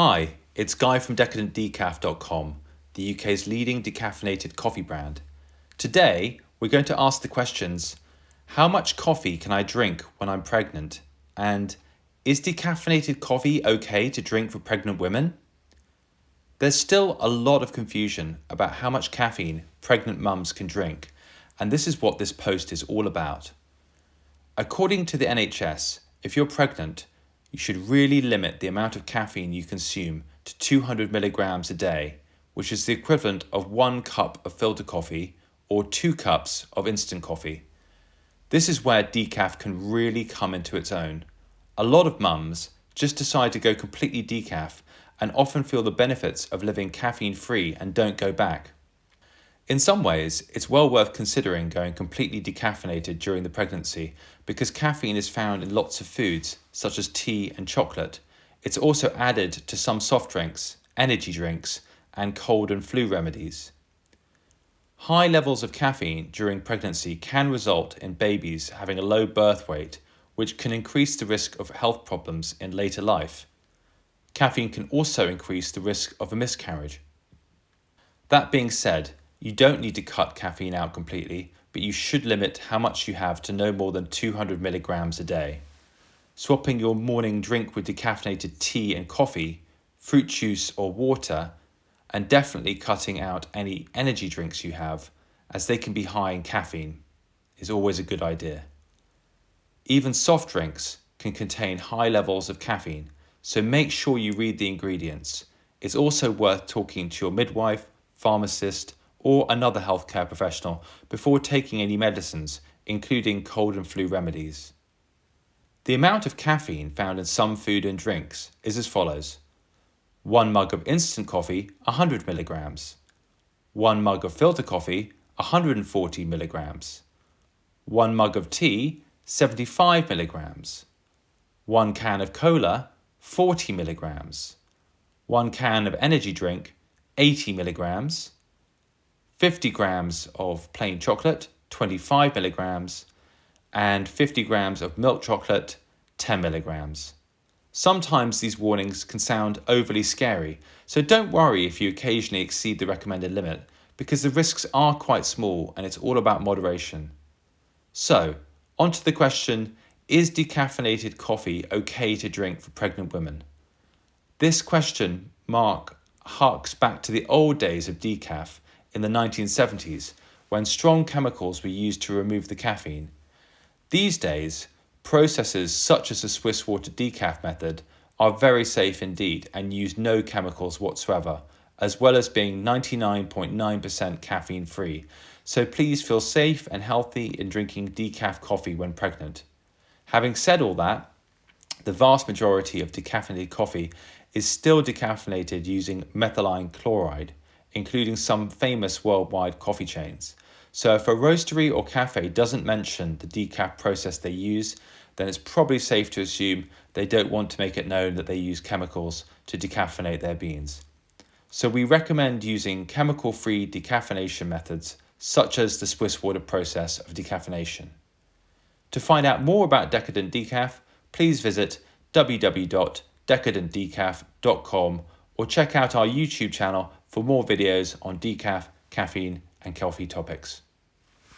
Hi, it's Guy from decaf.com, the UK's leading decaffeinated coffee brand. Today, we're going to ask the questions, how much coffee can I drink when I'm pregnant? And is decaffeinated coffee okay to drink for pregnant women? There's still a lot of confusion about how much caffeine pregnant mums can drink, and this is what this post is all about. According to the NHS, if you're pregnant, you should really limit the amount of caffeine you consume to 200 milligrams a day, which is the equivalent of 1 cup of filter coffee or 2 cups of instant coffee. This is where decaf can really come into its own. A lot of mums just decide to go completely decaf and often feel the benefits of living caffeine-free and don't go back. In some ways, it's well worth considering going completely decaffeinated during the pregnancy because caffeine is found in lots of foods, such as tea and chocolate. It's also added to some soft drinks, energy drinks, and cold and flu remedies. High levels of caffeine during pregnancy can result in babies having a low birth weight, which can increase the risk of health problems in later life. Caffeine can also increase the risk of a miscarriage. That being said, you don't need to cut caffeine out completely, but you should limit how much you have to no more than 200 milligrams a day. Swapping your morning drink with decaffeinated tea and coffee, fruit juice or water, and definitely cutting out any energy drinks you have, as they can be high in caffeine, is always a good idea. Even soft drinks can contain high levels of caffeine, so make sure you read the ingredients. It's also worth talking to your midwife, pharmacist, or another healthcare professional before taking any medicines, including cold and flu remedies. The amount of caffeine found in some food and drinks is as follows. 1 mug of instant coffee, 100 milligrams. 1 mug of filter coffee, 140 milligrams. 1 mug of tea, 75 milligrams. 1 can of cola, 40 milligrams. 1 can of energy drink, 80 milligrams. 50 grams of plain chocolate, 25 milligrams, and 50 grams of milk chocolate, 10 milligrams. Sometimes these warnings can sound overly scary, so don't worry if you occasionally exceed the recommended limit, because the risks are quite small and it's all about moderation. So, on to the question, is decaffeinated coffee okay to drink for pregnant women? This question harks back to the old days of decaf, in the 1970s, when strong chemicals were used to remove the caffeine. These days, processes such as the Swiss water decaf method are very safe indeed and use no chemicals whatsoever, as well as being 99.9% caffeine free. So please feel safe and healthy in drinking decaf coffee when pregnant. Having said all that, the vast majority of decaffeinated coffee is still decaffeinated using methylene chloride, including some famous worldwide coffee chains. So if a roastery or cafe doesn't mention the decaf process they use, then it's probably safe to assume they don't want to make it known that they use chemicals to decaffeinate their beans. So we recommend using chemical-free decaffeination methods, such as the Swiss water process of decaffeination. To find out more about Decadent Decaf, please visit www.decadentdecaf.com or check out our YouTube channel for more videos on decaf, caffeine, and coffee topics.